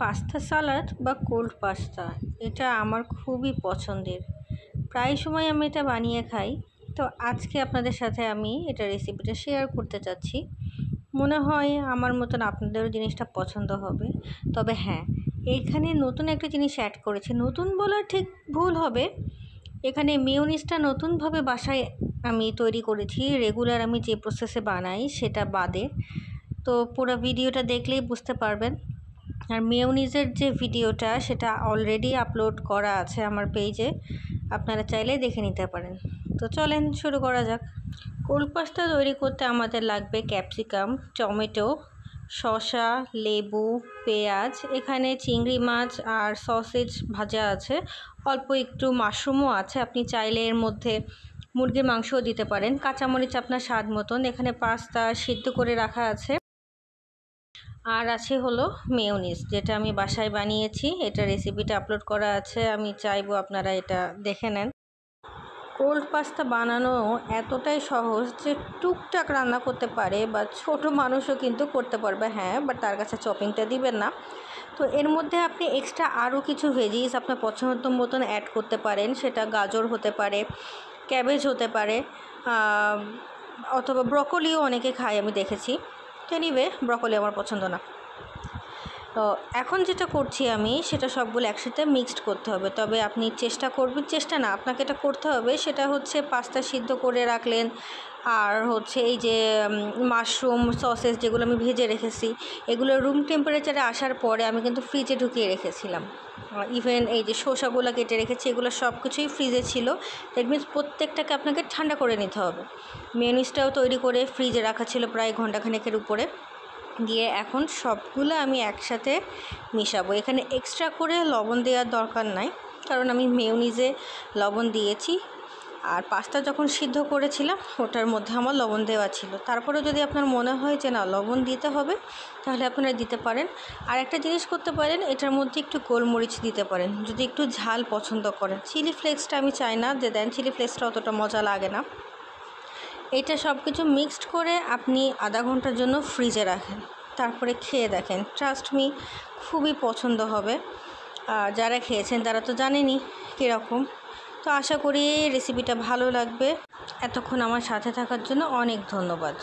Pasta সালাদ বা cold pasta এটা আমার খুবই পছন্দের। প্রায় সময় আমি এটা বানিয়ে খাই। তো আজকে আপনাদের সাথে আমি এটা রেসিপিটা শেয়ার করতে চাচ্ছি। মনে হয় আমার মতন আপনাদেরও জিনিসটা পছন্দ হবে। তবে হ্যাঁ, এখানে নতুন একটা জিনিস অ্যাড করেছি। নতুন বলা ঠিক ভুল হবে। এখানে মেয়োনিজটা নতুনভাবে বাসায় আমি তৈরি করেছি। রেগুলার আমি যে প্রসেসে বানাই সেটা বাদে। তো পুরো ভিডিওটা দেখলেই বুঝতে পারবেন। আর মেয়োনিজের যে ভিডিওটা সেটা অলরেডি আপলোড করা আছে আমার পেজে, আপনারা চাইলে দেখে নিতে পারেন। তো চলেন শুরু করা যাক। কোল্ড পাস্তা তৈরি করতে আমাদের লাগবে ক্যাপসিকাম, টমেটো, শসা, লেবু, পেঁয়াজ, এখানে চিংড়ি মাছ আর সসেজ ভাজা আছে, অল্প একটু মাশরুমও আছে। আপনি চাইলে এর মধ্যে মুরগির মাংসও দিতে পারেন। কাঁচামরিচ আপনার স্বাদ মতন। এখানে পাস্তা সিদ্ধ করে রাখা আছে। আর আছে হলো মেয়োনিজ, যেটা আমি বাসায় বানিয়েছি। এটা রেসিপিটা আপলোড করা আছে, আমি চাইবো আপনারা এটা দেখে নেন। কোল্ড পাস্তা বানানো এতটাই সহজ যে টুকটাক রান্না করতে পারে বা ছোট মানুষও কিন্তু করতে পারবে। হ্যাঁ, বাট তার কাছে চপিংটা দিবেন না। তো এর মধ্যে আপনি এক্সট্রা আরও কিছু ভেজিস আপনার পছন্দ মতন অ্যাড করতে পারেন। সেটা গাজর হতে পারে, ক্যাবেজ হতে পারে, অথবা ব্রকলিও অনেকে খায় আমি দেখেছি। এনিওয়ে, ব্রকলি আমার পছন্দ না। তো এখন যেটা করছি আমি, সেটা সবগুলো একসাথে মিক্সড করতে হবে। তবে আপনি চেষ্টা করবেন, চেষ্টা না, আপনাকে এটা করতে হবে। সেটা হচ্ছে পাস্তা সিদ্ধ করে রাখলেন, আর হচ্ছে এই যে মাশরুম, সসেস যেগুলো আমি ভেজে রেখেছি, এগুলো রুম টেম্পারেচারে আসার পরে আমি কিন্তু ফ্রিজে ঢুকিয়ে রেখেছিলাম। ইভেন এই যে শসাগুলো কেটে রেখেছি, এগুলো সব কিছুই ফ্রিজে ছিল। দ্যাট মিনস প্রত্যেকটাকে আপনাকে ঠান্ডা করে নিতে হবে। মেয়োনিজটাও তৈরি করে ফ্রিজে রাখা ছিল প্রায় ঘন্টাখানেকের উপরে। দিয়ে এখন সবগুলো আমি একসাথে মিশাবো। এখানে এক্সট্রা করে লবণ দেওয়ার দরকার নাই, কারণ আমি মেয়োনিজে লবণ দিয়েছি। আর পাস্তা যখন সিদ্ধ করেছিলাম ওটার মধ্যে আমার লবণ দেওয়া ছিল। তারপরেও যদি আপনার মনে হয় যে না, লবণ দিতে হবে, তাহলে আপনারা দিতে পারেন। আর একটা জিনিস করতে পারেন, এটার মধ্যে একটু গোলমরিচ দিতে পারেন যদি একটু ঝাল পছন্দ করেন। চিলি ফ্লেক্সটা আমি চাই না যে দেন, চিলি ফ্লেক্সটা অতটা মজা লাগে না। এটা সব কিছু মিক্সড করে আপনি আধা ঘন্টার জন্য ফ্রিজে রাখেন, তারপরে খেয়ে দেখেন। ট্রাস্ট মি, খুবই পছন্দ হবে। যারা খেয়েছেন তারা তো জানেনই কীরকম। তো আশা করি রেসিপিটা ভালো লাগবে। এতক্ষণ আমার সাথে থাকার জন্য অনেক ধন্যবাদ।